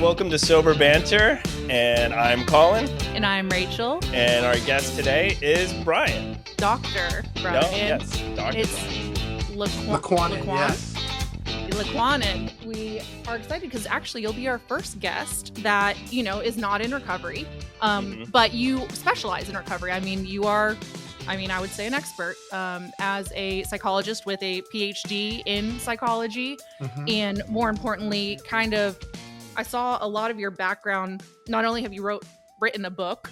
welcome to Sober Banter, and I'm Colin, And I'm Rachel. and our guest today is Brian. Dr. Brian. No, yes, Dr. It's Licuanan, yes. Licuanan. We are excited because actually you'll be our first guest that, is not in recovery, but you specialize in recovery. I mean, you are, I would say an expert as a psychologist with a PhD in psychology. And more importantly, I saw a lot of your background. Not only have you written a book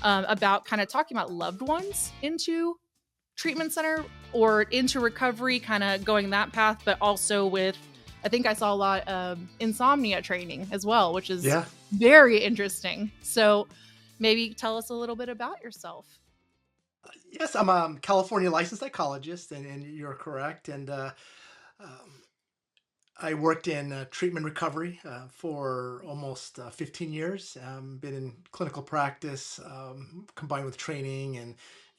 about kind of talking about loved ones into treatment center or into recovery, kind of going that path, but also with, I think I saw a lot of insomnia training as well, which is very interesting. So maybe tell us a little bit about yourself. Yes, I'm a California licensed psychologist, and you're correct. And I worked in treatment recovery for almost 15 years. Been in clinical practice combined with training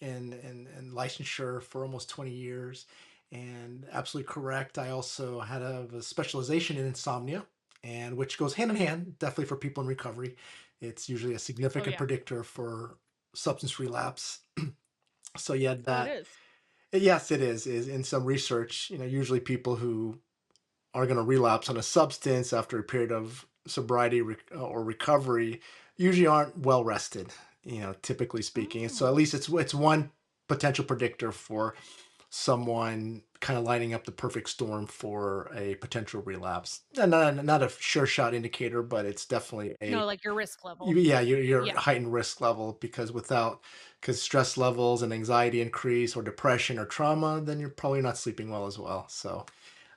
and licensure for almost 20 years. And absolutely correct. I also had a specialization in insomnia, and which goes hand in hand, definitely for people in recovery. It's usually a significant predictor for substance relapse. So yeah, It is. yes, it is in some research, usually people who are going to relapse on a substance after a period of sobriety or recovery usually aren't well rested, typically speaking. And so at least it's one potential predictor for someone kind of lining up the perfect storm for a potential relapse. And not a sure shot indicator, but it's definitely No, like your risk level. your heightened risk level, because stress levels and anxiety increase, or depression or trauma, then you're probably not sleeping well as well. So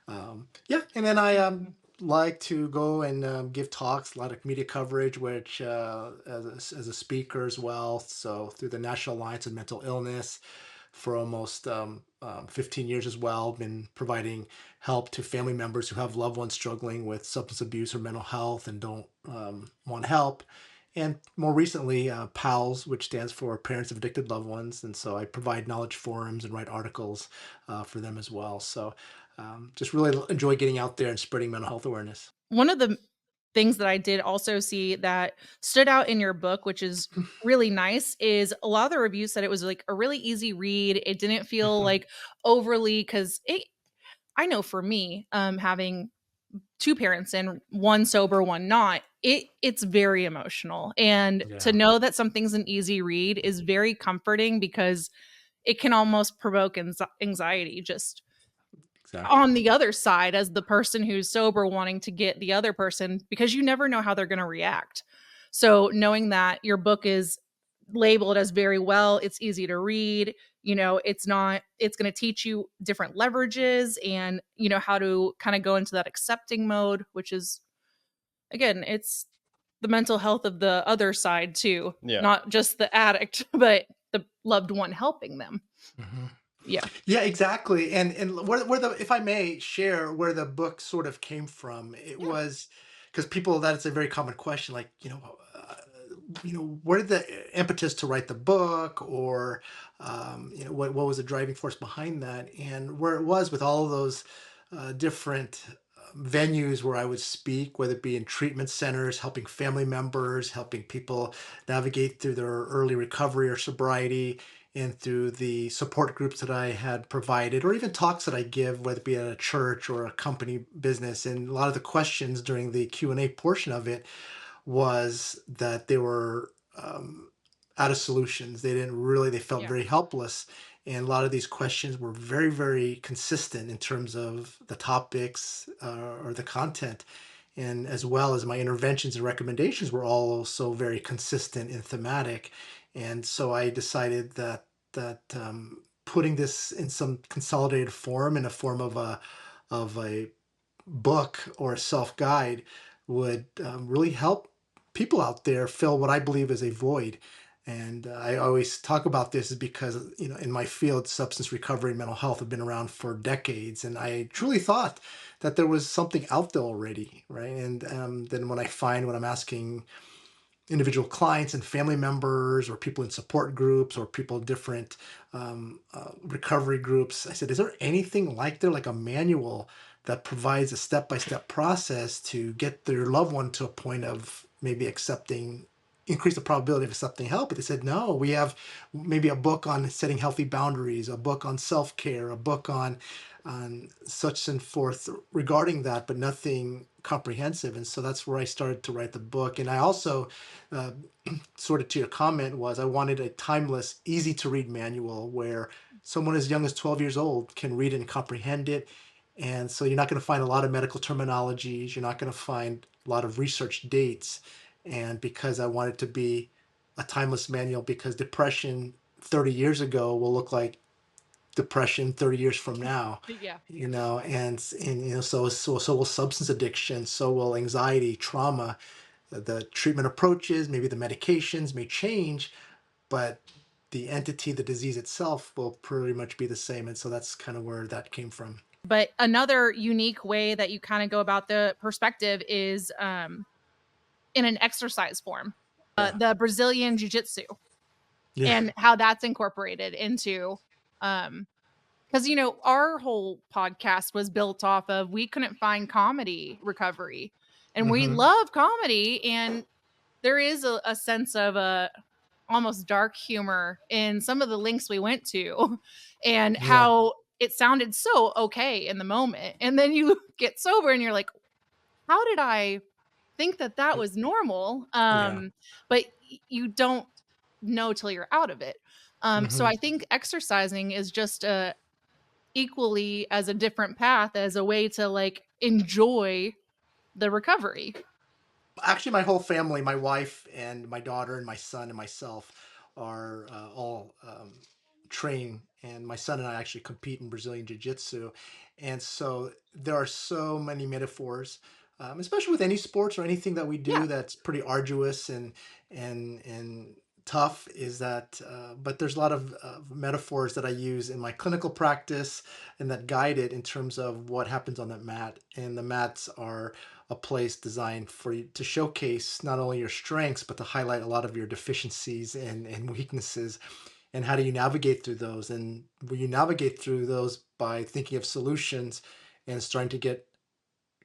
and then I like to go and give talks, a lot of media coverage, which as a speaker as well. So through the National Alliance of Mental Illness for almost 15 years as well, been providing help to family members who have loved ones struggling with substance abuse or mental health and don't want help. And more recently, PALS, which stands for Parents of Addicted Loved Ones. And so I provide knowledge forums and write articles for them as well. So just really enjoy getting out there and spreading mental health awareness. One of the things that I did also see that stood out in your book, which is really nice, is a lot of the reviews said it was like a really easy read. It didn't feel like overly, because I know for me, having two parents and one sober, one not, it's very emotional. And to know that something's an easy read is very comforting, because it can almost provoke anxiety just on the other side, as the person who's sober wanting to get the other person, because you never know how they're going to react. So knowing that your book is labeled as very well, it's easy to read, it's going to teach you different leverages and, how to kind of go into that accepting mode, which is, again, it's the mental health of the other side too, not just the addict, but the loved one helping them. Yeah, exactly. And where the if I may share where the book sort of came from, it was because that's a very common question, like, where did the impetus to write the book, or what was the driving force behind that, and where it was with all of those different venues where I would speak, whether it be in treatment centers, helping family members, helping people navigate through their early recovery or sobriety, and through the support groups that I had provided, or even talks that I give, whether it be at a church or a company business. And a lot of the questions during the Q&A portion of it was that they were out of solutions. They felt very helpless. And a lot of these questions were very, very consistent in terms of the topics or the content. And as well as my interventions and recommendations were also very consistent and thematic. And so I decided that putting this in some consolidated form, in a form of a book or a self guide, would really help people out there fill what I believe is a void. And I always talk about this is because, in my field, substance recovery and mental health have been around for decades. And I truly thought that there was something out there already, right? And then when I'm asking individual clients and family members or people in support groups or people in different recovery groups. I said, is there anything like there, like a manual that provides a step-by-step process to get their loved one to a point of maybe accepting, increase the probability of accepting help? But they said, no, we have maybe a book on setting healthy boundaries, a book on self-care, a book on such and forth regarding that, but nothing comprehensive. And so that's where I started to write the book. And I also, uh, sort of to your comment, was I wanted a timeless, easy to read manual where someone as young as 12 years old can read it and comprehend it. And so you're not going to find a lot of medical terminologies. You're not going to find a lot of research dates. And because I wanted to be a timeless manual, because depression 30 years ago will look like depression 30 years from now, Yeah. so will substance addiction, so will anxiety, trauma. The treatment approaches, maybe the medications may change, but the entity, the disease itself will pretty much be the same. And so that's kind of where that came from. But another unique way that you kind of go about the perspective is in an exercise form, Yeah. the Brazilian Jiu-Jitsu, Yeah. and how that's incorporated into, because our whole podcast was built off of, we couldn't find comedy recovery, and we Hmm. love comedy, and there is a sense of a almost dark humor in some of the links we went to, and Yeah. how it sounded so okay in the moment, and then you get sober and you're like, how did I think that that was normal? Yeah. But you don't know till you're out of it. So Hmm. I think exercising is just equally as a different path as a way to like enjoy the recovery. Actually, my whole family, my wife and my daughter and my son and myself are all trained. And my son and I actually compete in Brazilian Jiu Jitsu. And so there are so many metaphors, especially with any sports or anything that we Yeah. do that's pretty arduous and tough. Is that, but there's a lot of metaphors that I use in my clinical practice and that guide it in terms of what happens on that mat. And the mats are a place designed for you to showcase not only your strengths, but to highlight a lot of your deficiencies and weaknesses. And how do you navigate through those? And you navigate through those by thinking of solutions and starting to get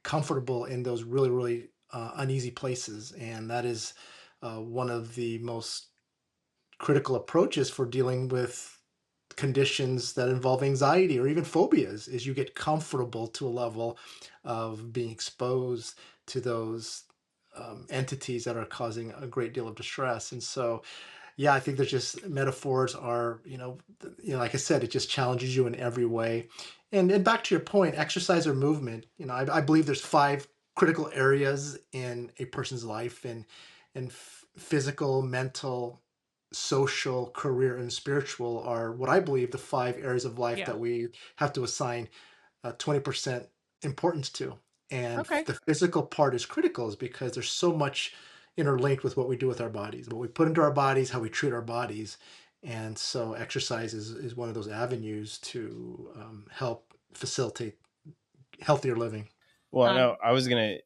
comfortable in those really, really uneasy places. And that is one of the most critical approaches for dealing with conditions that involve anxiety or even phobias, is you get comfortable to a level of being exposed to those entities that are causing a great deal of distress. And so, yeah, I think there's just metaphors are, like I said, it just challenges you in every way. And back to your point, exercise or movement, I believe there's five critical areas in a person's life, and physical, mental, social, career, and spiritual are what I believe the five areas of life Yeah. that we have to assign 20% importance to. And Okay. the physical part is critical, is because there's so much interlinked with what we do with our bodies, what we put into our bodies, how we treat our bodies. And so exercise is one of those avenues to help facilitate healthier living. Well, I Um, know I was gonna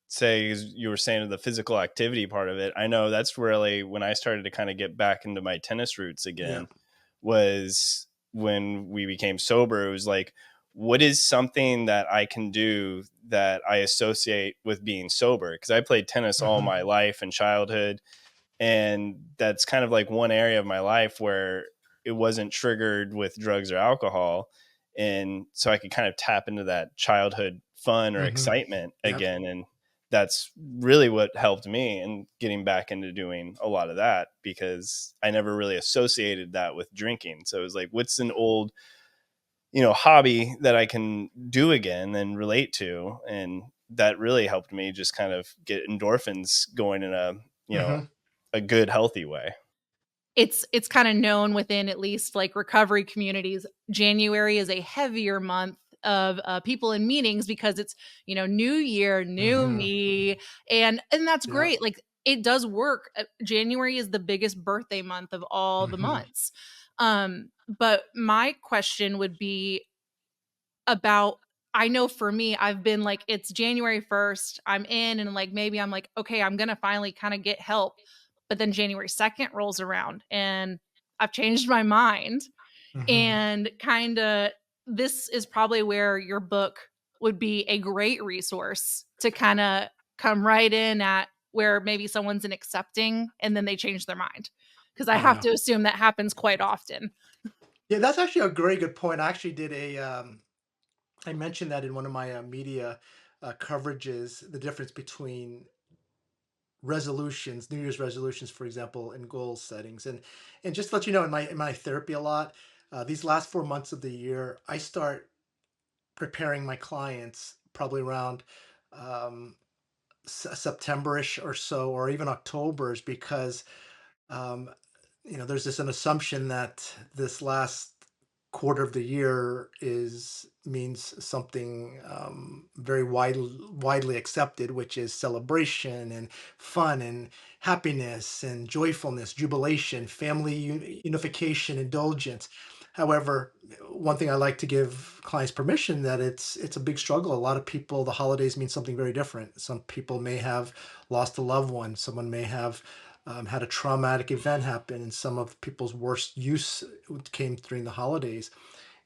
say, as you were saying, the physical activity part of it. I know that's really when I started to kind of get back into my tennis roots Yeah. again. Was when we became sober. It was like, what is something that I can do that I associate with being sober? Because I played tennis all Hmm. my life and childhood, and that's kind of like one area of my life where it wasn't triggered with drugs or alcohol, and so I could kind of tap into that childhood fun or Hmm. excitement Yep. again. And that's really what helped me in getting back into doing a lot of that, because I never really associated that with drinking. So it was like, what's an old hobby that I can do again and relate to? And that really helped me just kind of get endorphins going in a Hmm. a good, healthy way. it's kind of known within at least like recovery communities. January is a heavier month of people in meetings because it's new year, new Hmm. me, and that's Yep. great. Like it does work. January is the biggest birthday month of all the Hmm. months. But my question would be about I know for me, I've been like, it's January 1st, I'm in, and like maybe I'm like, okay, I'm gonna finally kind of get help. But then January 2nd rolls around and I've changed my mind. Hmm. And kind of this is probably where your book would be a great resource to kind of come right in at where maybe someone's in accepting and then they change their mind. Because I have Yeah. to assume that happens quite often. Yeah, that's actually a very good point. I actually did I mentioned that in one of my media coverages, the difference between resolutions, New Year's resolutions, for example, and goal settings. And just to let you know, in my therapy a lot, these last 4 months of the year, I start preparing my clients probably around um, September-ish or so, or even October's, because um, there's this an assumption that this last quarter of the year is means something very widely accepted, which is celebration and fun and happiness and joyfulness, jubilation, family unification, indulgence. However, one thing I like to give clients permission that it's a big struggle. A lot of people, the holidays mean something very different. Some people may have lost a loved one. Someone may have had a traumatic event happen, and some of people's worst use came during the holidays.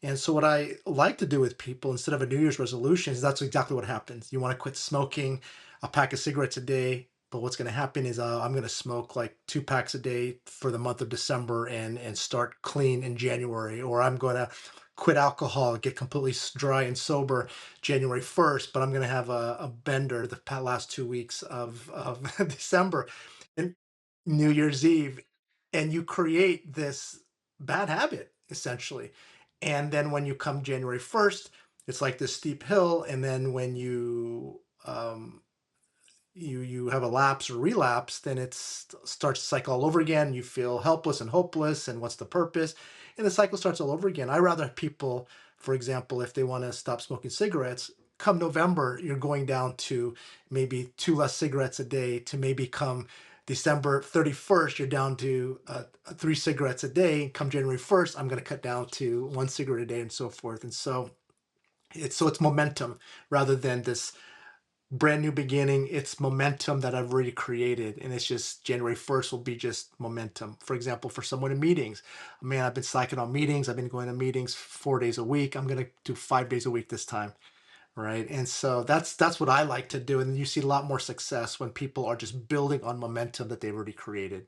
And so, what I like to do with people instead of a New Year's resolution is that's exactly what happens. You want to quit smoking a pack of cigarettes a day, but what's going to happen is I'm going to smoke like 2 packs a day for the month of December and start clean in January, or I'm going to quit alcohol, get completely dry and sober January 1st, but I'm going to have a bender the last 2 weeks of December and New Year's Eve. And you create this bad habit essentially. And then when you come January 1st, it's like this steep hill. And then when you have a lapse or relapse, then it starts to cycle all over again. You feel helpless and hopeless, and what's the purpose? And the cycle starts all over again. I rather people, for example, if they want to stop smoking cigarettes, come November, you're going down to maybe 2 less cigarettes a day, to maybe come December 31st, you're down to 3 cigarettes a day. Come January 1st, I'm going to cut down to 1 cigarette a day, and so forth. And so it's momentum rather than this brand new beginning. It's momentum that I've already created, and it's just January 1st will be just momentum. For example, for someone in meetings, man, I've been slacking on meetings. I've been going to meetings 4 days a week. I'm going to do 5 days a week this time, right? And so that's what I like to do, and you see a lot more success when people are just building on momentum that they've already created.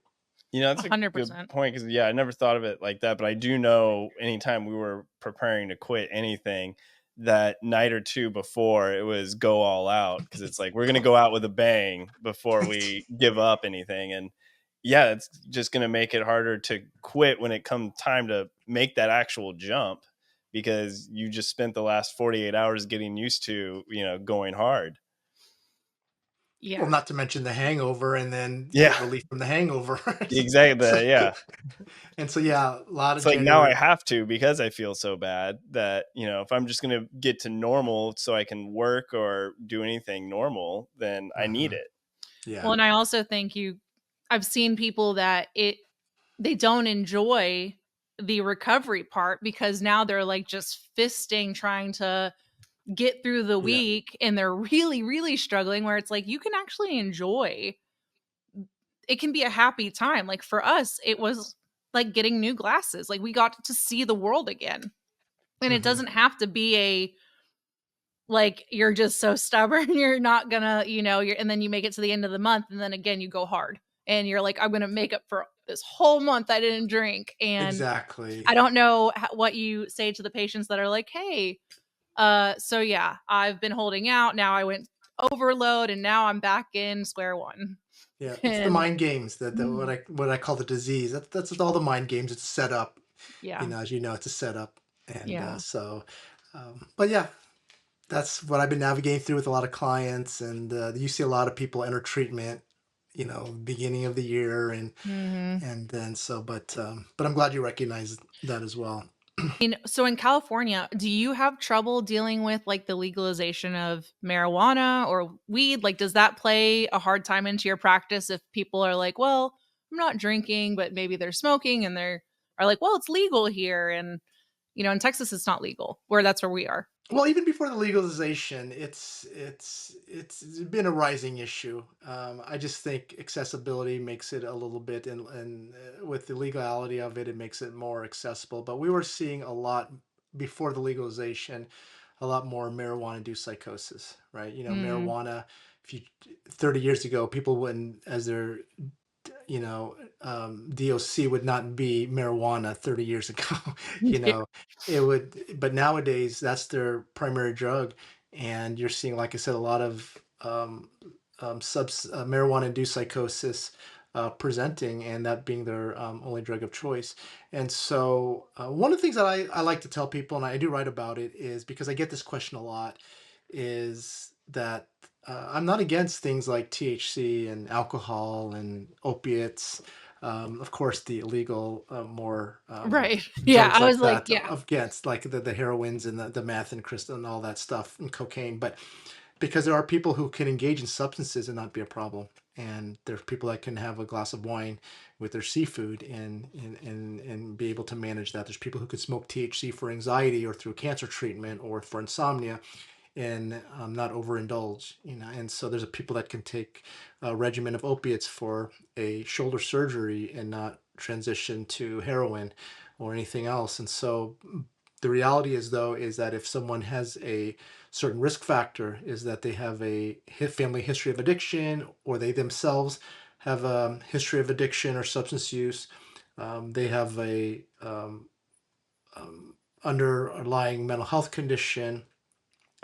That's a good 100%. point because I never thought of it like that, but I do know anytime we were preparing to quit anything, that night or two before, it was go all out, because it's like we're going to go out with a bang before we give up anything. And it's just going to make it harder to quit when it comes time to make that actual jump, because you just spent the last 48 hours getting used to going hard. Well, Yeah. not to mention the hangover, and then Yeah, get relief from the hangover. So, exactly. Yeah. and so yeah, a lot of It's like now I January. have to, because I feel so bad that, if I'm just going to get to normal so I can work or do anything normal, then I need Mhm. it. Well, Yeah. and I also think I've seen people that they don't enjoy the recovery part because now they're like just fisting trying to get through the Yeah. week and they're really, really struggling where it's like you can actually enjoy it can be a happy time. Like for us, it was like getting new glasses. Like we got to see the world again. And it Hmm. doesn't have to be a like you're just so stubborn, you're not gonna, you're and then you make it to the end of the month and then again you go hard. And you're like, I'm gonna make up for this whole month I didn't drink. And Exactly. I don't know what you say to the patients that are like, hey, so yeah, I've been holding out. Now I went overload and now I'm back in square one. Yeah, it's the And mind games that what I call the disease. That's all the mind games. It's set up. yeah, As you know, it's a setup, and yeah. but yeah, that's what I've been navigating through with a lot of clients, and you see a lot of people enter treatment, beginning of the year, Hmm. and then but I'm glad you recognize that as well. So in California, do you have trouble dealing with like the legalization of marijuana or weed? Like, does that play a hard time into your practice if people are like, well, I'm not drinking, but maybe they're smoking and they're are like, well, it's legal here. And, In Texas, it's not legal, where that's where we are. Well, even before the legalization, it's been a rising issue. I just think accessibility makes it a little bit, and with the legality of it, it makes it more accessible. But we were seeing a lot before the legalization, a lot more marijuana-induced psychosis, right? Mm. Marijuana. If you 30 years ago, people wouldn't, as their DOC would not be marijuana 30 years ago. you Yeah. know, it would, but nowadays that's their primary drug. And you're seeing, like I said, a lot of marijuana induced psychosis presenting, and that being their only drug of choice. And so, one of the things that I like to tell people, and I do write about it, is because I get this question a lot, is that I'm not against things like THC and alcohol and opiates. Of course, the illegal, more Right. Yeah. drugs I like was like, that, yeah. against like the heroines and the meth and crystal and all that stuff and cocaine. But because there are people who can engage in substances and not be a problem. And there's people that can have a glass of wine with their seafood and be able to manage that. There's people who could smoke THC for anxiety or through cancer treatment or for insomnia and not overindulge, And so there's a people that can take a regimen of opiates for a shoulder surgery and not transition to heroin or anything else. And so the reality is, though, is that if someone has a certain risk factor, is that they have a family history of addiction, or they themselves have a history of addiction or substance use. They have a underlying mental health condition,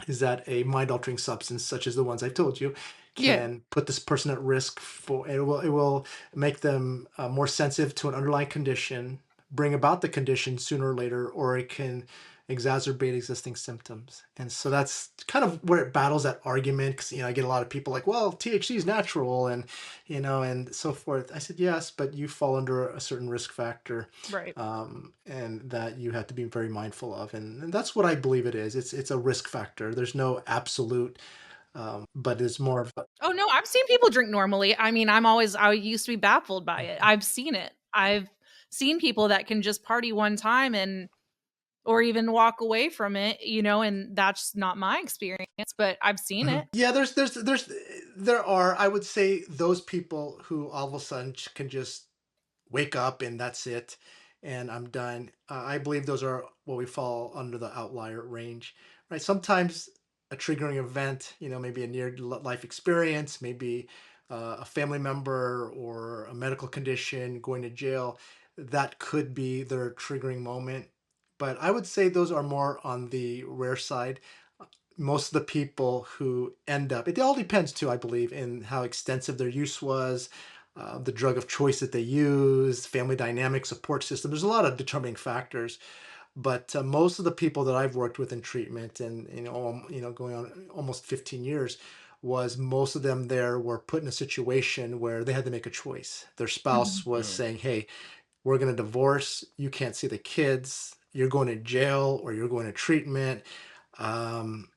is that a mind altering substance such as the ones I've told you Yeah. can put this person at risk for it will make them more sensitive to an underlying condition, bring about the condition sooner or later, or it can exacerbate existing symptoms. And so that's kind of where it battles that argument, because I get a lot of people like, well, THC is natural, and so forth. I said, yes, but you fall under a certain risk factor, Right. and that you have to be very mindful of. And that's what I believe it is. It's a risk factor. There's no absolute, but it's more of Oh, no, I've seen people drink normally. I mean, I used to be baffled by it. I've seen it. I've seen people that can just party one time and or even walk away from it, and that's not my experience, but I've seen Mhm. it. Yeah, there are, I would say, those people who all of a sudden can just wake up and that's it, and I'm done. I believe those are what we fall under the outlier range, right? Sometimes a triggering event, maybe a near life experience, maybe a family member or a medical condition, going to jail, that could be their triggering moment. But I would say those are more on the rare side. Most of the people who end up, it all depends too, I believe, in how extensive their use was, the drug of choice that they used, family dynamic, support system. There's a lot of determining factors, but most of the people that I've worked with in treatment, and going on almost 15 years, was most of them there were put in a situation where they had to make a choice. Their Mhm. spouse was Mm. saying, "Hey, we're going to divorce. You can't see the kids. You're going to jail or you're going to treatment." Um,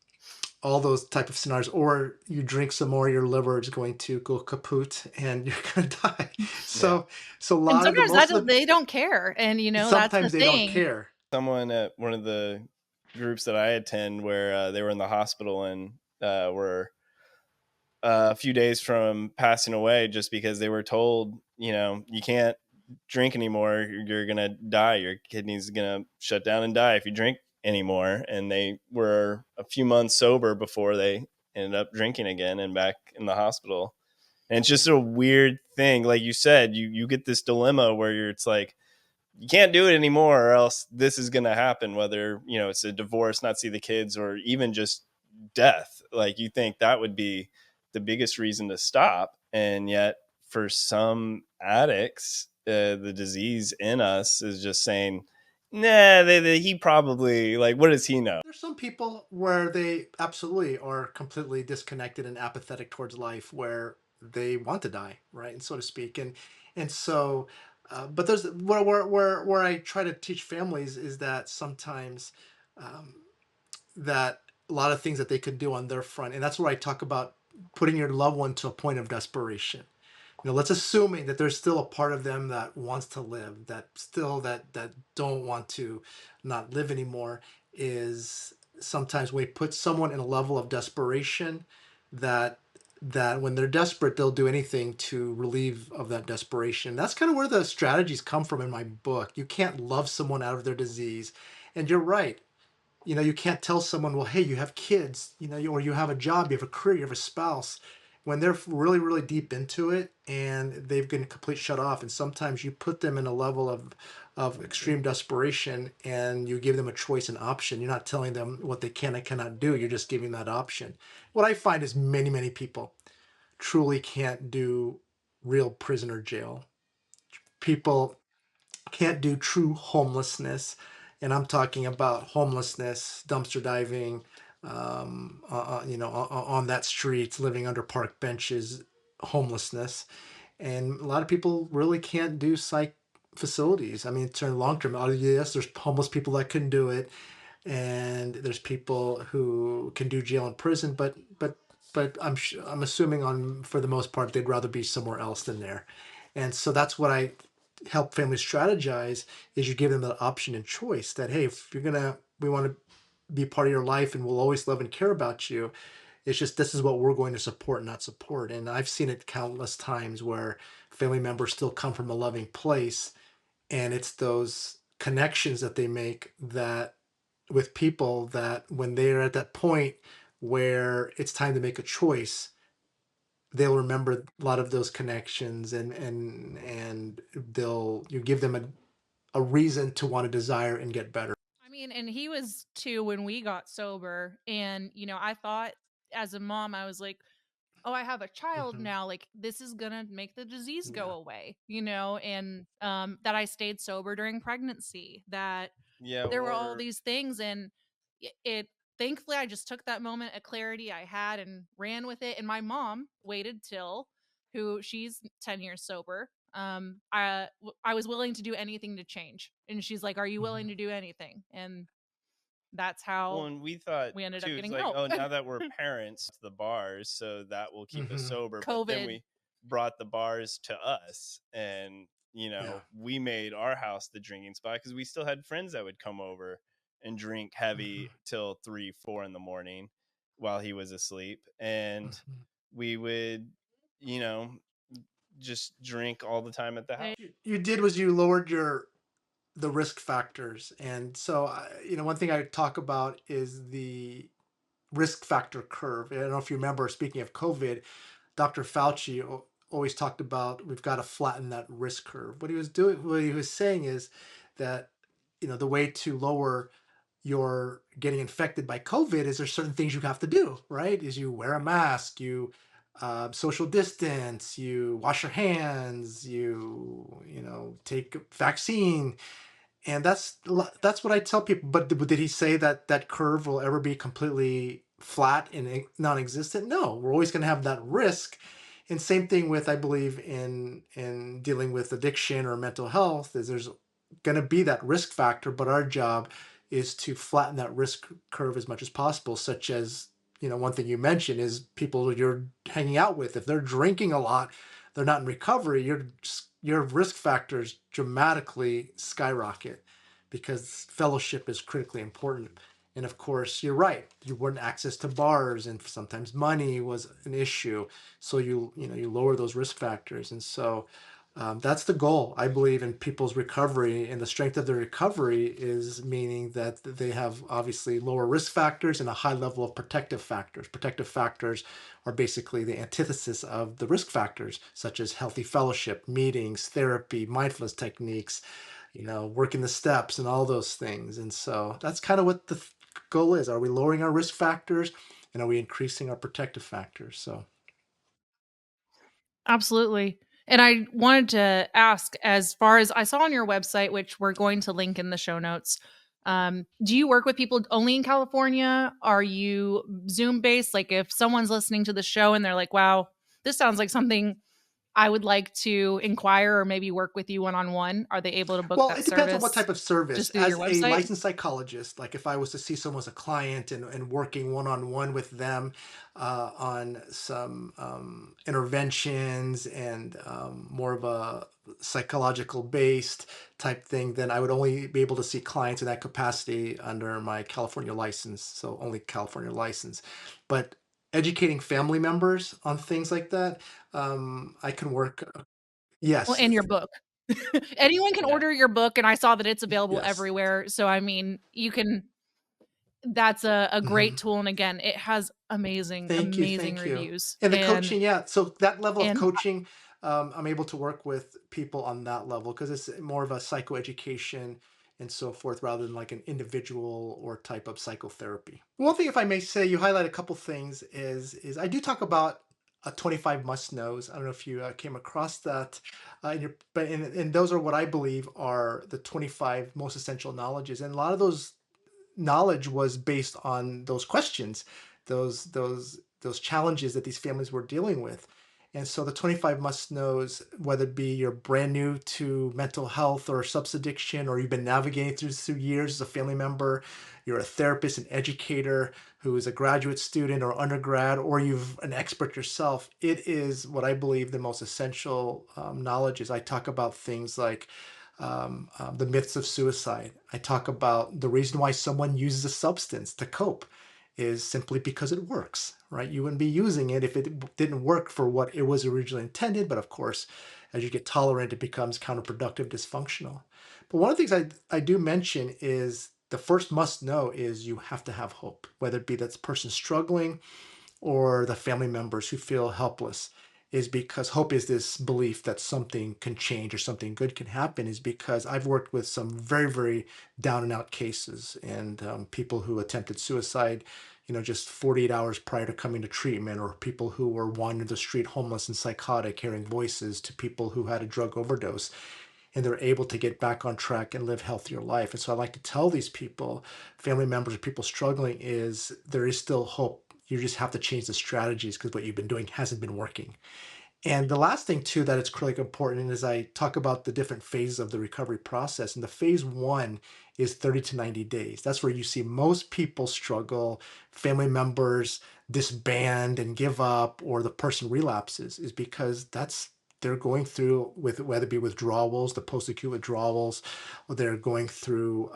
all those type of scenarios, or you drink some more, your liver is going to go kaput and you're going to die. Yeah. So a And lot of the sometimes most of the they don't care, and, that's the sometimes they don't thing. care. Someone at one of the groups that I attend where they were in the hospital and were a few days from passing away just because they were told, you can't drink anymore. You're going to die. Your kidneys going to shut down and die if you drink anymore. And they were a few months sober before they ended up drinking again and back in the hospital. And it's just a weird thing. Like you said, you get this dilemma where it's like, you can't do it anymore or else this is going to happen, whether, it's a divorce, not see the kids, or even just death. Like you think that would be the biggest reason to stop. And yet for some addicts, the disease in us is just saying, nah, he probably, like, what does he know? There's some people where they absolutely are completely disconnected and apathetic towards life, where they want to die, right, and so to speak, and so. But there's where I try to teach families is that sometimes, um, that a lot of things that they could do on their front, and that's where I talk about putting your loved one to a point of desperation. let's assuming that there's still a part of them that wants to live, that still that don't want to not live anymore. Is sometimes we put someone in a level of desperation that when they're desperate, they'll do anything to relieve of that desperation. That's kind of where the strategies come from in my book. You can't love someone out of their disease. And you're right, you can't tell someone, well, hey, you have kids, or you have a job, you have a career, you have a spouse, when they're really, really deep into it and they've been complete shut off. And sometimes you put them in a level of extreme desperation and you give them a choice and option. You're not telling them what they can and cannot do. You're just giving that option. What I find is many, many people truly can't do real prisoner jail. People can't do true homelessness, and I'm talking about homelessness, dumpster diving, on that street, living under park benches, homelessness. And a lot of people really can't do psych facilities. I mean, turn long term. Yes, there's homeless people that can do it, and there's people who can do jail and prison, but I'm assuming on for the most part they'd rather be somewhere else than there. And so that's what I help families strategize, is you give them the option and choice that, hey, if we want to be part of your life and we'll always love and care about you. It's just this is what we're going to support, not support. And I've seen it countless times where family members still come from a loving place, and it's those connections that they make that with people that when they're at that point where it's time to make a choice, they'll remember a lot of those connections, and you give them a reason to want to desire and get better. I mean, and he was too when we got sober. And, I thought as a mom, I was like, oh, I have a child Hmm. now. Like, this is going to make the disease go Yeah. away, and that I stayed sober during pregnancy, that Yeah, there were all or these things. And it thankfully, I just took that moment of clarity I had and ran with it. And my mom waited till she's 10 years sober. I was willing to do anything to change. And she's like, are you willing Hmm. to do anything? And that's well, how and we thought we ended too, up it's getting like, help. oh, now that we're parents, the bars, so that will keep us Hmm. sober. But then COVID. we brought the bars to us, and Yeah. we made our house the drinking spot because we still had friends that would come over and drink Hmm. heavy till 3, 4 in the morning while he was asleep, and Hmm. we would, you know, just drink all the time at the house. You did was you lowered the risk factors. And so one thing I talk about is the risk factor curve. I don't know if you remember, speaking of COVID, Dr. Fauci always talked about we've got to flatten that risk curve. What he was saying is that the way to lower your getting infected by COVID is there's certain things you have to do, right? Is you wear a mask, you social distance, you wash your hands, take vaccine. And that's what I tell people. But did he say that that curve will ever be completely flat and non-existent? No, we're always going to have that risk. And same thing with, I believe, in dealing with addiction or mental health, is there's going to be that risk factor, but our job is to flatten that risk curve as much as possible. Such as, one thing you mentioned is people you're hanging out with. If they're drinking a lot, they're not in recovery, your risk factors dramatically skyrocket, because fellowship is critically important. And of course, you're right. You weren't access to bars, and sometimes money was an issue. So you lower those risk factors, and so that's the goal, I believe, in people's recovery. And the strength of their recovery is meaning that they have obviously lower risk factors and a high level of protective factors. Protective factors are basically the antithesis of the risk factors, such as healthy fellowship, meetings, therapy, mindfulness techniques, working the steps and all those things. And so that's kind of what the goal is. Are we lowering our risk factors, and are we increasing our protective factors? So Absolutely. And I wanted to ask, as far as I saw on your website, which we're going to link in the show notes, do you work with people only in California? Are you Zoom based? Like, if someone's listening to the show and they're like, wow, this sounds like something I would like to inquire or maybe work with you one-on-one, are they able to book Well, that it depends on what service type of service. just through your As a website? licensed psychologist, like if I was to see someone as a client and working one on one with them on some interventions and more of a psychological based type thing, then I would only be able to see clients in that capacity under my California license. So only California license. But educating family members on things like that, I can work. Well, Yes, and your book. Anyone can Yeah. order your book, and I saw that it's available yes. everywhere, so, I mean, you can that's a great Mhm. tool, and again, it has amazing, Thank you, amazing thank you. reviews, And the and coaching, yeah. So that level of and coaching, I'm able to work with people on that level because it's more of a psychoeducation and so forth, rather than like an individual or type of psychotherapy. One thing, if I may say, you highlight a couple things is I do talk about a 25 must knows. I don't know if you came across that, and those are what I believe are the 25 most essential knowledges, and a lot of those knowledge was based on those questions, those challenges that these families were dealing with. And so the 25 must knows, whether it be you're brand new to mental health or substance addiction, or you've been navigating through years as a family member, you're a therapist, an educator who is a graduate student or undergrad, or you've an expert yourself, it is what I believe the most essential knowledge is. I talk about things like the myths of suicide. I talk about the reason why someone uses a substance to cope is simply because it works, right? You wouldn't be using it if it didn't work for what it was originally intended. But of course, as you get tolerant, it becomes counterproductive, dysfunctional. But one of the things I do mention is the first must know is you have to have hope, whether it be that person struggling or the family members who feel helpless, is because hope is this belief that something can change or something good can happen. Is because I've worked with some very, very down and out cases, and people who attempted suicide, just 48 hours prior to coming to treatment, or people who were wandering the street homeless and psychotic, hearing voices, to people who had a drug overdose, and they're able to get back on track and live healthier life. And so I like to tell these people, family members or people struggling, is there is still hope. You just have to change the strategies because what you've been doing hasn't been working. And the last thing too that it's critically important is I talk about the different phases of the recovery process. And the phase one is 30 to 90 days. That's where you see most people struggle, family members disband and give up, or the person relapses, is because they're going through, with whether it be withdrawals, the post-acute withdrawals, or they're going through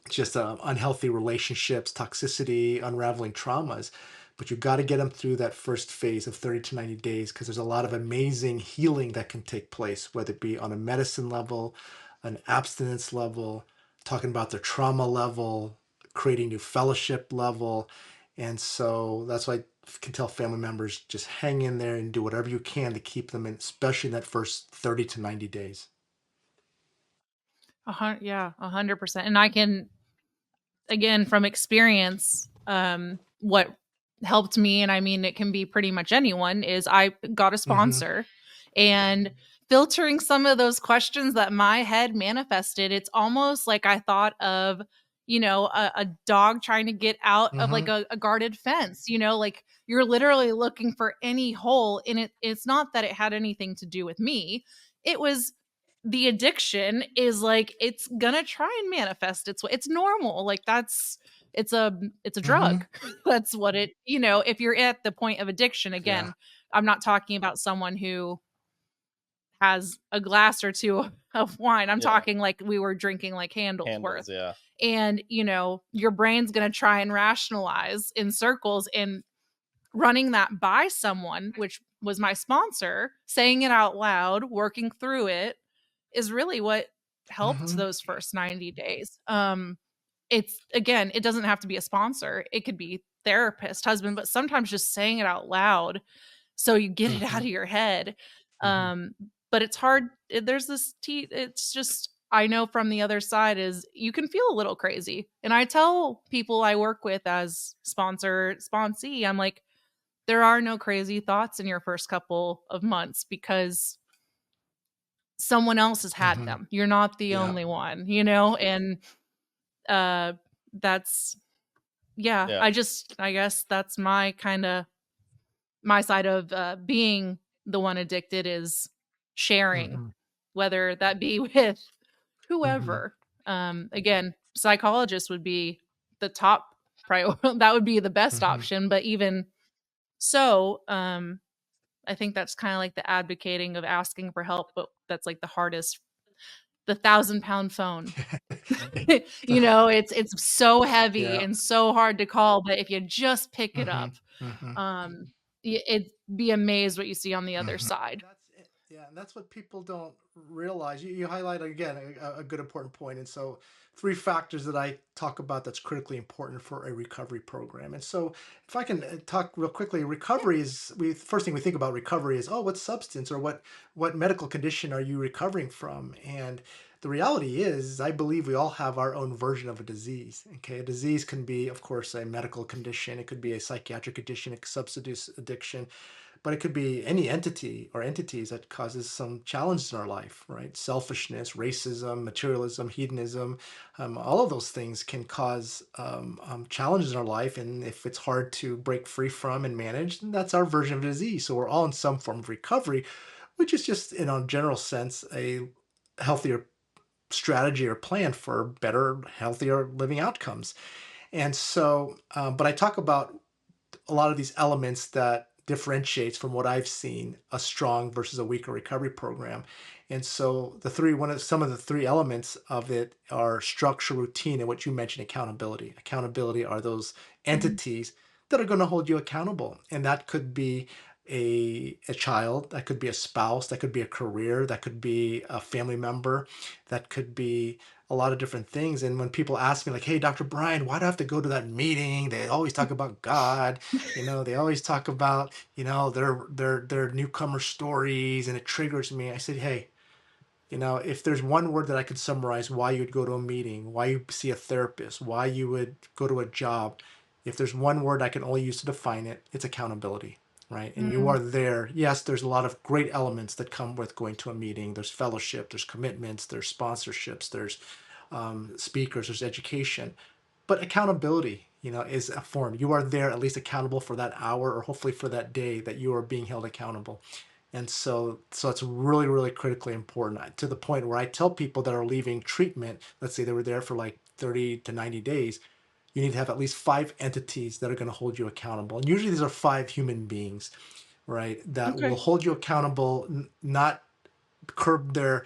just unhealthy relationships, toxicity, unraveling traumas. But you've got to get them through that first phase of 30 to 90 days, because there's a lot of amazing healing that can take place, whether it be on a medicine level, an abstinence level, talking about their trauma level, creating new fellowship level. And so that's why I can tell family members, just hang in there and do whatever you can to keep them in, especially in that first 30 to 90 days. yeah, 100%, and I can again, from experience, what helped me, and I mean, it can be pretty much anyone, is I got a Hmm. sponsor and filtering some of those questions that my head manifested. It's almost like I thought of, a dog trying to get out of like Hmm. a guarded fence, like you're literally looking for any hole in it. It's not that it had anything to do with me. It was the addiction is like it's gonna try and manifest it's normal, like it's a Hmm. drug. That's what if you're at the point of addiction, Yeah. again, I'm not talking about someone who has a glass or two of wine. I'm Yeah. talking like we were drinking like handles worth. Handles. Yeah. And your brain's gonna try and rationalize in circles, and running that by someone, which was my sponsor, saying it out loud, working through it, is really what helped Hmm. those first 90 days. It's again, it doesn't have to be a sponsor. It could be therapist, husband, but sometimes just saying it out loud so you get it out Hmm. of your head. Hmm. Um, but it's hard. There's it's just I know from the other side is you can feel a little crazy. And I tell people I work with as sponsee, I'm like, there are no crazy thoughts in your first couple of months because someone else has had Hmm. them. You're not the Yeah. only one, and uh that's yeah, Yeah. I guess that's my kind of my side of being the one addicted is sharing, Hmm. whether that be with Hmm. whoever. Again, psychologist would be the top priority. That would be the best Hmm. option. But even so, I think that's kind of like the advocating of asking for help, but that's like the hardest, the 1,000-pound phone. It's so heavy Yeah. and so hard to call, but if you just pick it Hmm. up, Hmm. it'd be amazed what you see on the other Hmm. side. That's it. Yeah, and that's what people don't realize. You highlight again a good important point. And so, three factors that I talk about that's critically important for a recovery program. And so, if I can talk real quickly, recovery is we first thing we think about recovery is, oh, what substance or what medical condition are you recovering from? And the reality is, I believe we all have our own version of a disease. Okay, a disease can be, of course, a medical condition. It could be a psychiatric condition, a substance addiction, but it could be any entity or entities that causes some challenges in our life, right? Selfishness, racism, materialism, hedonism, all of those things can cause challenges in our life. And if it's hard to break free from and manage, then that's our version of disease. So we're all in some form of recovery, which is just in a general sense a healthier strategy or plan for better, healthier living outcomes. And so, but I talk about a lot of these elements that differentiates from what I've seen a strong versus a weaker recovery program. And so some of the three elements of it are structure, routine, and what you mentioned, accountability. Accountability are those Mhm. entities that are going to hold you accountable. And that could be a child, that could be a spouse, that could be a career, that could be a family member, that could be a lot of different things. And when people ask me like, hey, Dr. Brian, why do I have to go to that meeting? They always talk about God, they always talk about, their newcomer stories, and it triggers me. I said, hey, if there's one word that I could summarize why you'd go to a meeting, why you see a therapist, why you would go to a job, if there's one word I can only use to define it, it's accountability, right? And you Mm, are there. Yes, there's a lot of great elements that come with going to a meeting. There's fellowship, there's commitments, there's sponsorships, there's speakers, there's education. But accountability, is a form. You are there at least accountable for that hour or hopefully for that day that you are being held accountable. And so it's really, really critically important to the point where I tell people that are leaving treatment, let's say they were there for like 30 to 90 days, you need to have at least five entities that are going to hold you accountable. And usually these are five human beings, right, that will okay. hold you accountable, not curb their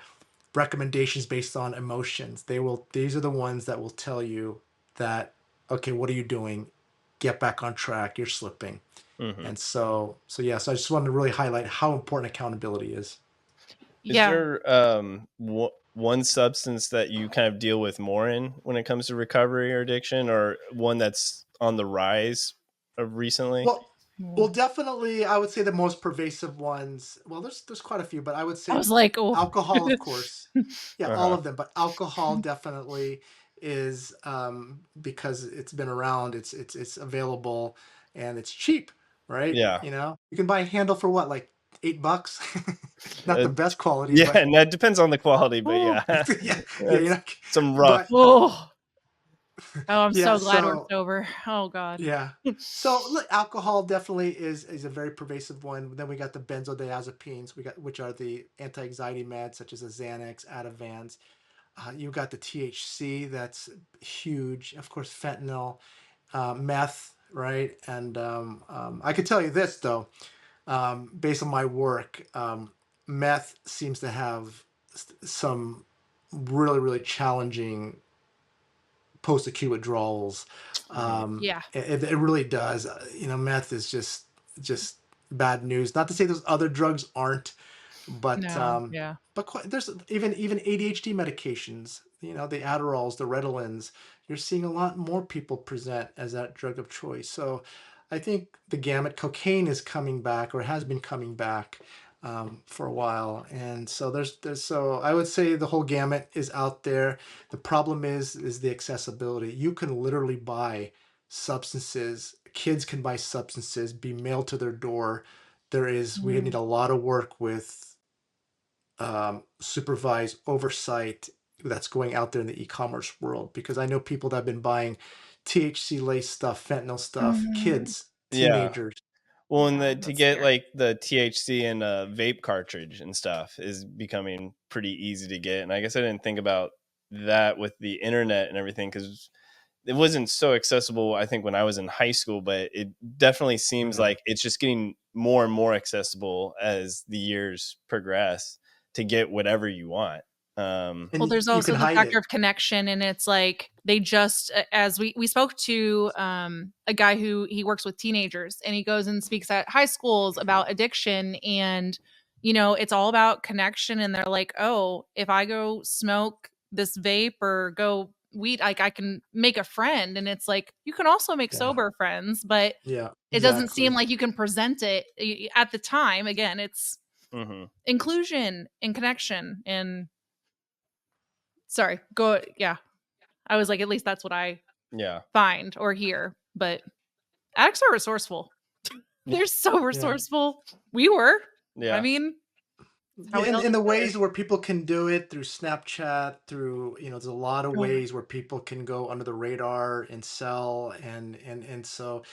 recommendations based on emotions. These are the ones that will tell you that, okay, what are you doing? Get back on track. You're slipping. Hmm. And so I just wanted to really highlight how important accountability is. Is Yeah. there one substance that you kind of deal with more in when it comes to recovery or addiction, or one that's on the rise of recently? Well, Mm. well, definitely, I would say the most pervasive ones. Well, there's quite a few, but I would I say was like, oh. alcohol, of course. Yeah, all Uh-huh. of them, but alcohol definitely is because it's been around. It's available and it's cheap, right? Yeah. You can buy a handle for what, like $8? Not Uh, the best quality, yeah, but and that depends on the quality, but Oh. yeah, yeah, yeah, that's some rough. but Oh. Oh, I'm yeah, so glad we're so sober. Oh god. yeah. So look, alcohol definitely is a very pervasive one. Then we got the benzodiazepines, which are the anti-anxiety meds such as the Xanax, Ativan's. You got the THC, that's huge. Of course, fentanyl, meth, right? And I could tell you this though, based on my work, meth seems to have some really, really challenging post-acute withdrawals. Mhm. Yeah. It really does. Meth is just bad news. Not to say those other drugs aren't, but No. Yeah. there's even ADHD medications. The Adderalls, the Ritalins. You're seeing a lot more people present as that drug of choice. So I think the gamut. Cocaine is coming back or has been coming back for a while, and so so I would say the whole gamut is out there. The problem is the accessibility. You can literally buy substances. Kids can buy substances, be mailed to their door. We need Mm. a lot of work with supervised oversight that's going out there in the e-commerce world, because I know people that have been buying THC laced stuff, fentanyl stuff, Mhm. kids, Yeah. teenagers. Well, and Yeah, to that's get scary. like the THC in a vape cartridge and stuff is becoming pretty easy to get. And I guess I didn't think about that with the internet and everything because it wasn't so accessible, I think, when I was in high school, but it definitely seems Mhm. like it's just getting more and more accessible as the years progress to get whatever you want. And Well, there's you can also the hide factor it. of connection, and it's like they just as we spoke to a guy who he works with teenagers, and he goes and speaks at high schools about addiction, and it's all about connection, and they're like, oh, if I go smoke this vape or go weed, like I can make a friend, and it's like you can also make Yeah. sober friends, but Yeah, it doesn't seem exactly. like you can present it at the time. Again, it's mhm. inclusion and connection and sorry, go yeah. I was like, at least that's what I Yeah. find or hear. But addicts are resourceful. They're so Yeah. resourceful. We were. I Yeah. mean, it's how Yeah, we held in it the together. ways where people can do it through Snapchat, through, there's a lot of Oh, ways where people can go under the radar and sell, and so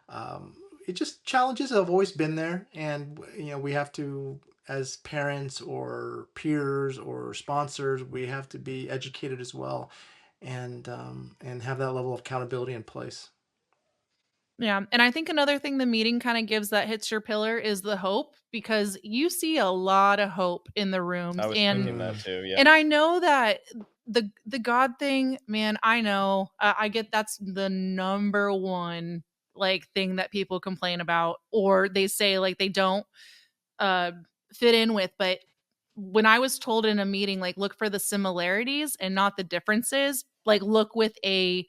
um, it just challenges have always been there, and we have to, as parents or peers or sponsors, we have to be educated as well, and have that level of accountability in place. yeah. And I think another thing the meeting kind of gives that hits your pillar is the hope because you see a lot of hope in the I rooms. was And thinking that Mm, too. Yeah. and I know that the God thing, man, I know I get that's the number one like thing that people complain about or they say like they don't uh, fit in with. But when I was told in a meeting, like, look for the similarities and not the differences, like, look with a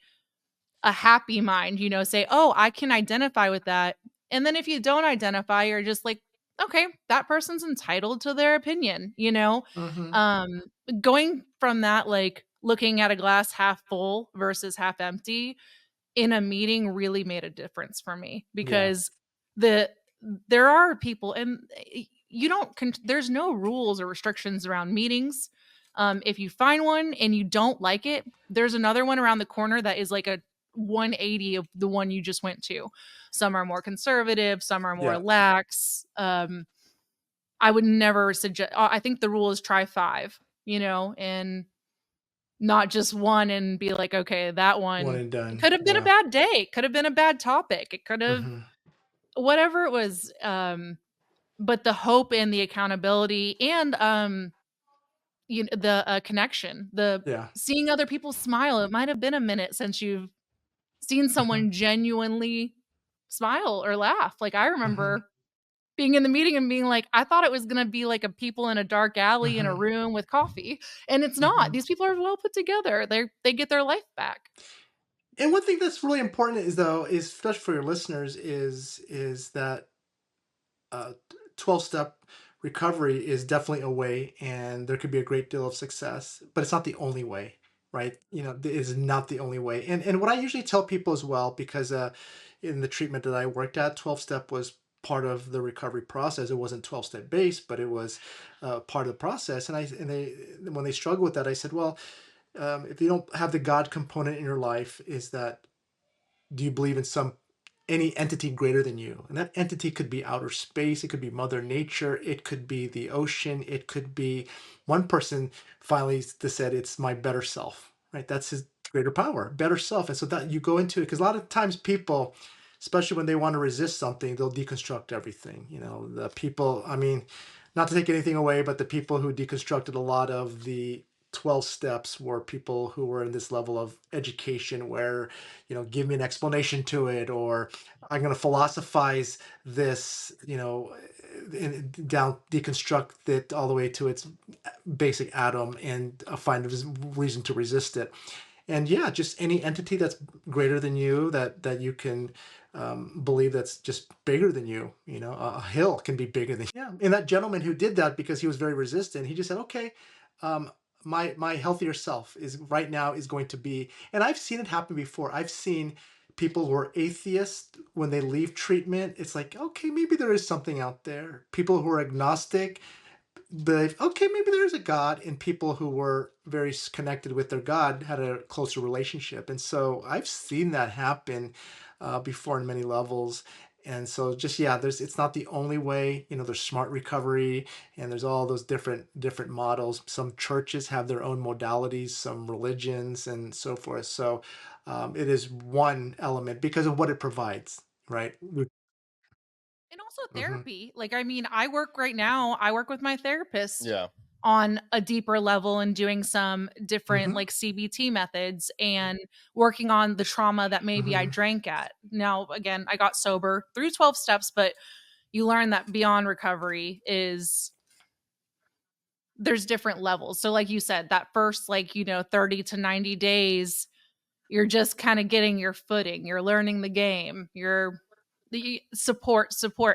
happy mind, say, oh, I can identify with that. And then if you don't identify, you're just like, okay, that person's entitled to their opinion, mhm. Um, going from that, like looking at a glass half full versus half empty, in a meeting really made a difference for me Yeah. because the there are people and you don't there's no rules or restrictions around meetings. If you find one and you don't like it, there's another one around the corner that is like a 180 of the one you just went to. Some are more conservative, some are more Yeah. lax. I would never suggest. I think the rule is try five, and not just one and be like, "Okay, that One one and it done. could have been a Yeah. bad day, it could have been a bad topic, it could have Hmm. whatever it was." But the hope and the accountability and, the, connection, the Yeah. seeing other people smile, it might have been a minute since you've seen Hmm. someone genuinely smile or laugh. Like, I Hmm. remember being in the meeting and being like, "I thought it was gonna be like a people in a dark alley in a Hmm. room with coffee," and it's not. Hmm. These people are well put together. They get their life back. And one thing that's really important is, though, is especially for your listeners, is that 12-step recovery is definitely a way, and there could be a great deal of success, but it's not the only way, right? It is not the only way. And what I usually tell people as well, because in the treatment that I worked at, 12-step was part of the recovery process. It wasn't 12-step based, but it was part of the process. And when they struggle with that, I said, well, if you don't have the God component in your life, is that, do you believe in any entity greater than you? And that entity could be outer space, it could be Mother Nature, it could be the ocean, it could be, one person finally said, it's my better self, right? That's his greater power, better self. And so that you go into it, because a lot of times people, especially when they want to resist something, they'll deconstruct everything. The people, I mean, not to take anything away, but the people who deconstructed a lot of the 12 steps were people who were in this level of education where, give me an explanation to it, or I'm going to philosophize this, down, deconstruct it all the way to its basic atom, and find a reason to resist it. And yeah, just any entity that's greater than you, that you can believe, that's just bigger than you. A hill can be bigger than you. Yeah. And that gentleman who did that, because he was very resistant, he just said, okay, um, my healthier self is right now is going to be. And I've seen it happen before. I've seen people who are atheists, when they leave treatment, it's like, okay, maybe there is something out there. People who are agnostic, but okay, maybe there's a God, and people who were very connected with their God had a closer relationship. And so I've seen that happen before, in many levels. And so just, yeah, it's not the only way. There's smart recovery, and there's all those different models. Some churches have their own modalities, some religions and so forth. So it is one element because of what it provides, right? And also Mm-hmm. therapy. Like, I mean, I work right now, I work with my therapist Yeah. on a deeper level and doing some different Mm-hmm. like CBT methods and working on the trauma that maybe I Mm-hmm. drank at. Now, again, I got sober through 12 steps, but you learn that beyond recovery is there's different levels. So, like you said, that first, like, 30 to 90 days, you're just kind of getting your footing, you're learning the game, you're the support,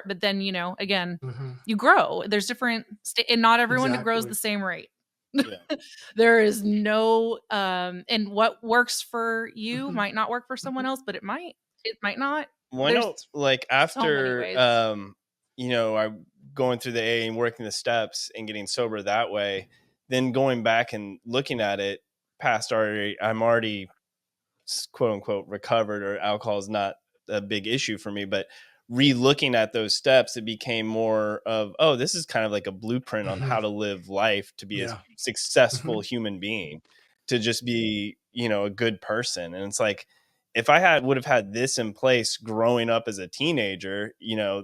but then, again, Mm-hmm. you grow. There's different and not everyone grows the Exactly. same rate. Yeah. There is no and what works for you Mm-hmm. might not work for someone Mm-hmm. else, but it might not. Well, I There's know, like, so many after, ways. I'm going through the AA and working the steps and getting sober that way, then going back and looking at it past already, I'm already quote unquote recovered, or alcohol is not a big issue for me. But re-looking at those steps, it became more of, oh, this is kind of like a blueprint on Mm-hmm. how to live life, to be a Yeah. Mm-hmm. successful human being, to just be, a good person. And it's like, if I would have had this in place growing up as a teenager,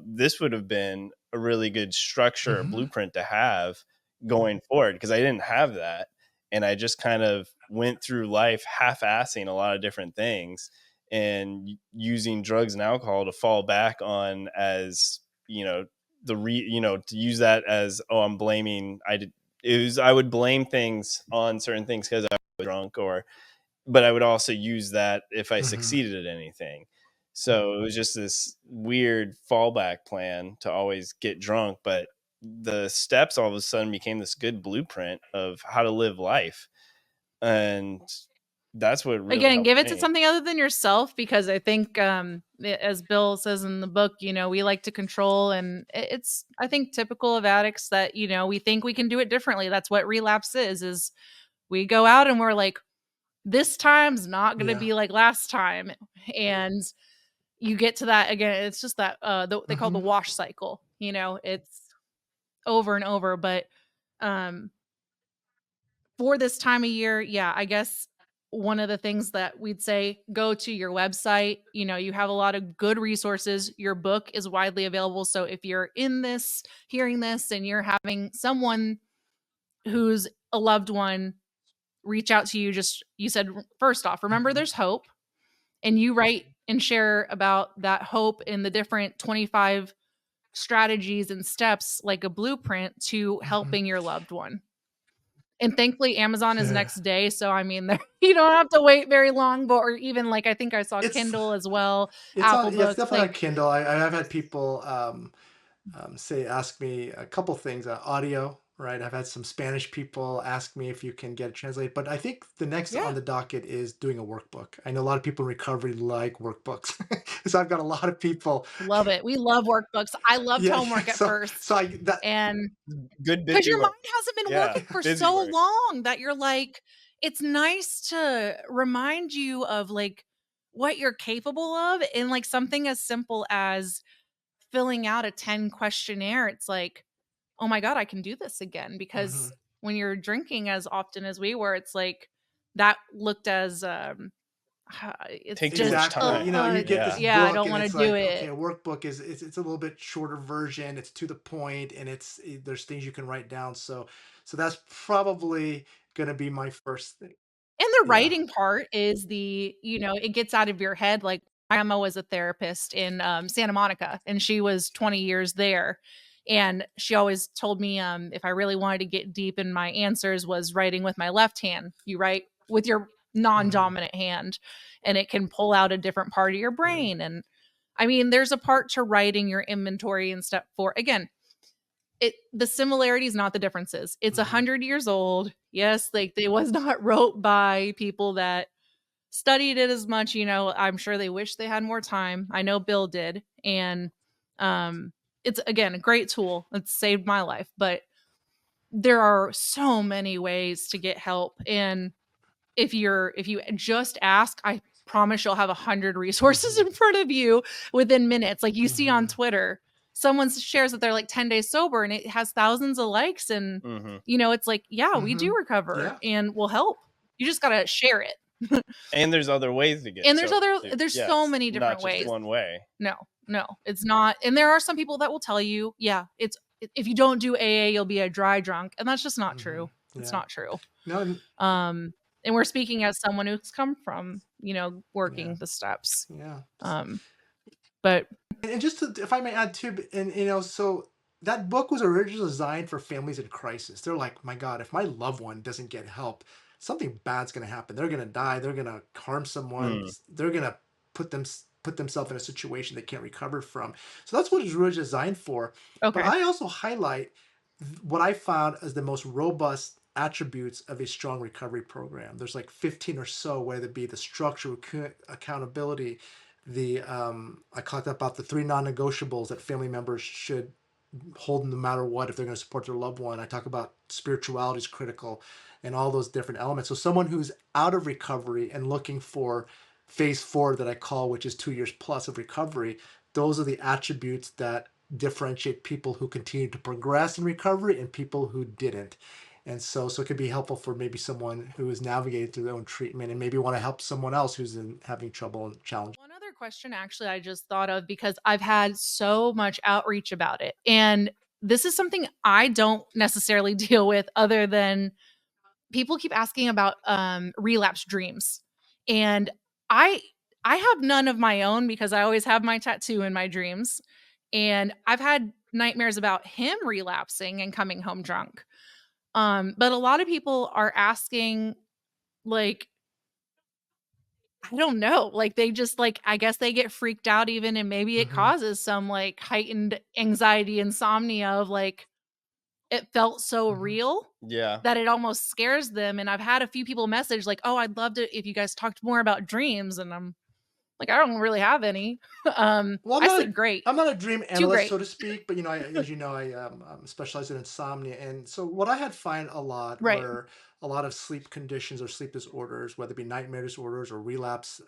this would have been a really good structure or Mm-hmm. blueprint to have going forward, because I didn't have that. And I just kind of went through life half-assing a lot of different things, and using drugs and alcohol to fall back on, as to use that as, oh, I'm blaming, I would blame things on certain things because I was drunk, but I would also use that if I Mm-hmm. succeeded at anything. So it was just this weird fallback plan to always get drunk. But the steps all of a sudden became this good blueprint of how to live life. And that's what really Again, helped give it to me. something other than yourself, because I think as Bill says in the book, we like to control, and it's, I think, typical of addicts that, we think we can do it differently. That's what relapse is we go out and we're like, this time's not going to Yeah. be like last time. And you get to that again, it's just that they call the Mm-hmm. wash cycle, it's over and over. But um for this time of year, yeah, I guess one of the things that we'd say, go to your website. You have a lot of good resources. Your book is widely available. So if you're hearing this, and you're having someone who's a loved one reach out to you, just, you said, first off, remember Mm-hmm. there's hope. And you write and share about that hope in the different 25 strategies and steps, like a blueprint to Mm-hmm. helping your loved one. And thankfully, Amazon is Yeah. next day. So, I mean, you don't have to wait very long, but, or even like, I think I saw It's Kindle as well, it's Apple on yeah, it's Books. definitely on Like, Kindle. I've had people ask me a couple things, audio, right? I've had some Spanish people ask me if you can get it translated, but I think the next on yeah, the docket is doing a workbook. I know a lot of people in recovery like workbooks. So I've got a lot of people. love it. We love workbooks. I loved Yeah, homework at so first. I that And Good because busy your mind work. hasn't been Yeah, working for busy so work. long that you're like, it's nice to remind you of like what you're capable of. And like something as simple as filling out a 10 questionnaire, it's like, oh my God, I can do this again. Because Mhm. when you're drinking as often as we were, it's like that looked as it's Take too much just Exactly. time. You get this Yeah. yeah, I book don't and want to it's do like, okay, it. a workbook it's a little bit shorter version. It's to the point, and there's things you can write down. So that's probably gonna be my first thing. And the Yeah. writing part is it gets out of your head. Like, my grandma was a therapist in Santa Monica, and she was 20 years there. And she always told me, if I really wanted to get deep in my answers, was writing with my left hand. You write with your Hmm. non-dominant hand, and it can pull out a different part of your Right. brain. And I mean, there's a part to writing your inventory in step 4. Again, the similarities, not the differences. It's a Hmm. 100 years old. Yes, like they was not wrote by people that studied it as much. I'm sure they wish they had more time. I know Bill did. And um it's, again, a great tool. It's saved my life. But there are so many ways to get help. And if you just ask, I promise you'll have 100 resources in front of you within minutes. Like you see on Twitter, someone shares that they're like 10 days sober and it has thousands of likes. And, it's like, yeah, we do recover and we'll help. You just got to share it. And there's other ways to get and sober, there's so many different not ways. just one way. No, it's not. And there are some people that will tell you, if you don't do AA, you'll be a dry drunk. And that's just not true. It's not true. No. And we're speaking as someone who's come from, working the steps. Yeah. But and just to, if I may add too, and so that book was originally designed for families in crisis. They're like, my God, if my loved one doesn't get help, something bad's going to happen. They're going to die. They're going to harm someone. They're going to put themselves in a situation they can't recover from. So that's what it's really designed for. Okay. But I also highlight what I found as the most robust attributes of a strong recovery program. There's like 15 or so, whether it be the structure, accountability, I talked about the 3 non-negotiables that family members should hold no matter what if they're going to support their loved one. I talk about spirituality is critical and all those different elements. So someone who's out of recovery and looking for phase 4 that I call, which is 2 years plus of recovery, those are the attributes that differentiate people who continue to progress in recovery and people who didn't. And so it could be helpful for maybe someone who has navigated through their own treatment and maybe want to help someone else who's having trouble and challenge. One other question actually I just thought of, because I've had so much outreach about it. And this is something I don't necessarily deal with, other than people keep asking about relapse dreams. And I have none of my own because I always have my tattoo in my dreams. And I've had nightmares about him relapsing and coming home drunk. But a lot of people are asking, like, I don't know, like they just like, I guess they get freaked out even, and maybe it causes some like heightened anxiety, insomnia of like, it felt so real that it almost scares them. And I've had a few people message like, oh, I'd love to, if you guys talked more about dreams. And I'm like, I don't really have any. Well, I said great. I'm not a dream analyst, so to speak, but as you know, I specialize in insomnia, and so what I had find a lot were a lot of sleep conditions or sleep disorders, whether it be nightmare disorders or relapse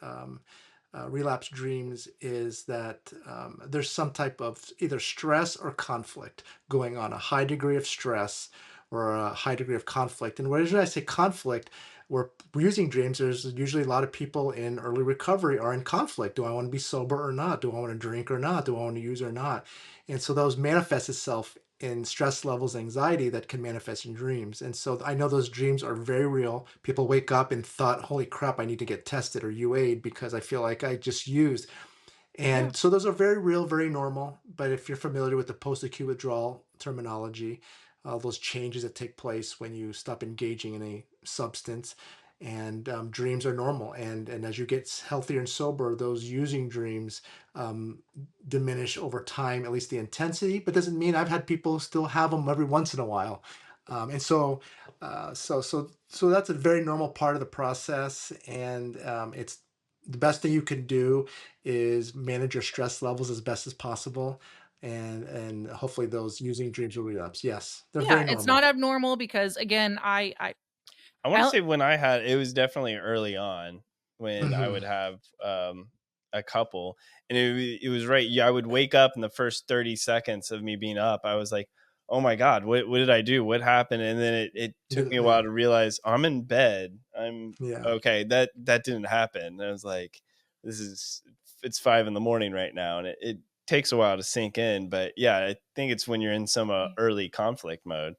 dreams, is that there's some type of either stress or conflict going on, a high degree of stress or a high degree of conflict. And when I say conflict, we're using dreams, there's usually a lot of people in early recovery are in conflict. Do I want to be sober or not? Do I want to drink or not? Do I want to use or not? And so those manifest itself in stress levels, anxiety that can manifest in dreams. And so I know those dreams are very real. People wake up and thought, holy crap, I need to get tested or UA'd because I feel like I just used. And so those are very real, very normal. But if you're familiar with the post-acute withdrawal terminology, those changes that take place when you stop engaging in a substance, and dreams are normal. And as you get healthier and sober, those using dreams diminish over time, at least the intensity. But doesn't mean, I've had people still have them every once in a while. And so that's a very normal part of the process. And it's the best thing you can do is manage your stress levels as best as possible. And hopefully those using dreams will relapse. Yes, they're very normal. It's not abnormal because, again, I want to say when I had, it was definitely early on when I would have a couple, and it was right. Yeah, I would wake up in the first 30 seconds of me being up. I was like, oh my God, what did I do? What happened? And then it took me a while to realize I'm in bed. I'm okay. That didn't happen. And I was like, it's 5 a.m. right now. And it takes a while to sink in, but yeah, I think it's when you're in some early conflict mode.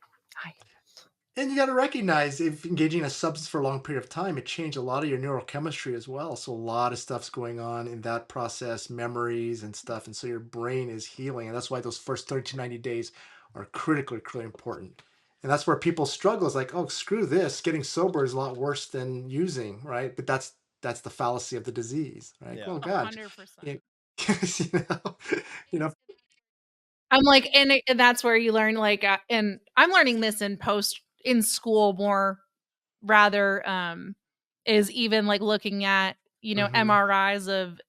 And you got to recognize, if engaging in a substance for a long period of time, it changed a lot of your neurochemistry as well. So a lot of stuff's going on in that process, memories and stuff. And so your brain is healing. And that's why those first 30 to 90 days are critically important. And that's where people struggle. It's like, oh, screw this. Getting sober is a lot worse than using, right? But that's the fallacy of the disease, right? Yeah. Oh, God. 100%. You know, I'm like, and that's where you learn, like, and I'm learning this in school more, rather, is even like looking at, MRIs of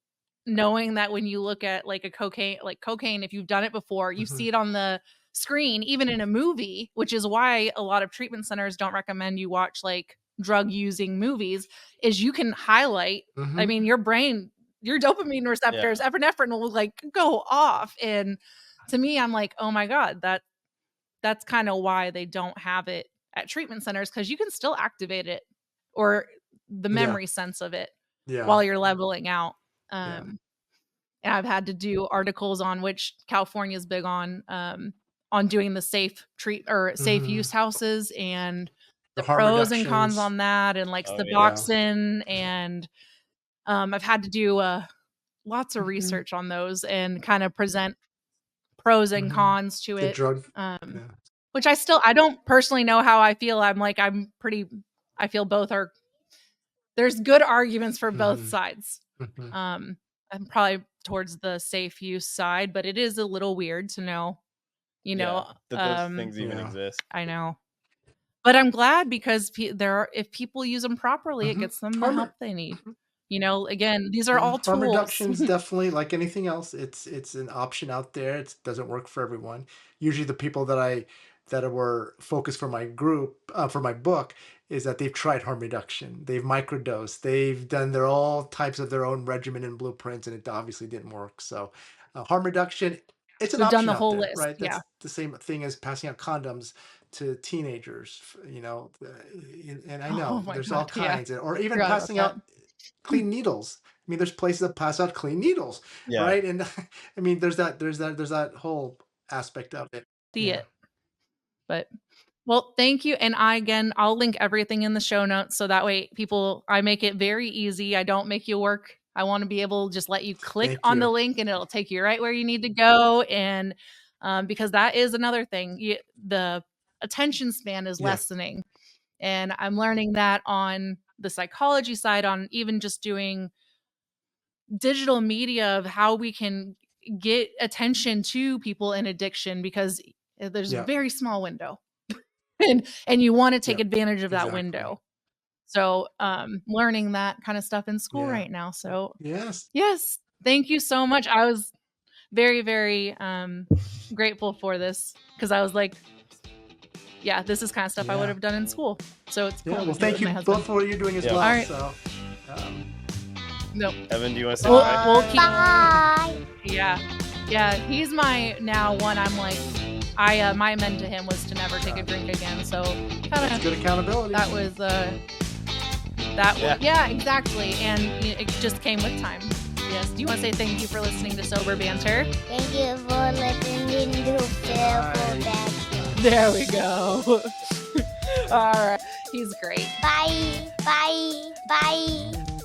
knowing that when you look at like cocaine, if you've done it before, you see it on the screen, even in a movie, which is why a lot of treatment centers don't recommend you watch like drug using movies is you can highlight, Mhm. I mean, your brain, your dopamine receptors, epinephrine will like go off. And to me, I'm like, oh my God, that's kind of why they don't have it at treatment centers, because you can still activate it, or the Yeah. memory sense of it Yeah. while you're leveling out. Yeah. And I've had to do articles on, which California is big on doing the safe safe Mhm. use houses, and The the harm pros and cons reductions. on that, and like Oh, yeah. Suboxone. And I've had to do lots of Mhm. research on those and kind of present pros and Mhm. cons to The it. drug. Yeah. Which I don't personally know how I feel. I feel both are, there's good arguments for both Mhm. sides. Mhm. I'm probably towards the safe use side, but it is a little weird to know, That those things even Yeah. exist. I know. But I'm glad, because if people use them properly, it Mhm. gets them the Harm. help they need. Again, these are Yeah, all harm tools. reduction is definitely like anything else. It's an option out there. It doesn't work for everyone. Usually, the people that were focused for my group for my book is that they've tried harm reduction. They've microdosed. They've done all types of their own regimen and blueprints, and it obviously didn't work. So, harm reduction, it's an We've done option the out whole there, list. right? Yeah. That's the same thing as passing out condoms to teenagers. And I Oh know my there's all God. Yeah. kinds, or even Forgot about passing that. out clean needles. I mean, there's places that pass out clean needles, Yeah. right? And I mean, there's that whole aspect of it. See Yeah. it. But well, thank you. And I'll link everything in the show notes, so that way I make it very easy. I don't make you work. I want to be able to just let you click Thank on the you. link and it'll take you right where you need to go. And because that is another thing, the attention span is Yeah. lessening. And I'm learning that on the psychology side, on even just doing digital media, of how we can get attention to people in addiction, because there's a Yeah. very small window. and you want to take Yeah. advantage of that Exactly. window. So learning that kind of stuff in school Yeah. right now. So Yes. yes, thank you so much. I was very, very grateful for this, because I was like, yeah, this is kind of stuff I would Yeah. have done in school. So it's cool Yeah. to Well, do it thank with you my husband. both for what you're doing as Yeah. well. All right. So, No, Evan, do you want to say We'll- bye? we'll keep- Bye. yeah, he's my now one. I'm like, my amend to him was to never take a drink again. So that's kind of, good accountability. that was yeah, exactly. And it just came with time. Yes. Do you want to say thank you for listening to Sober Banter? Thank you for listening to Fearful Bad. There we go. All right. He's great. Bye. Bye. Bye.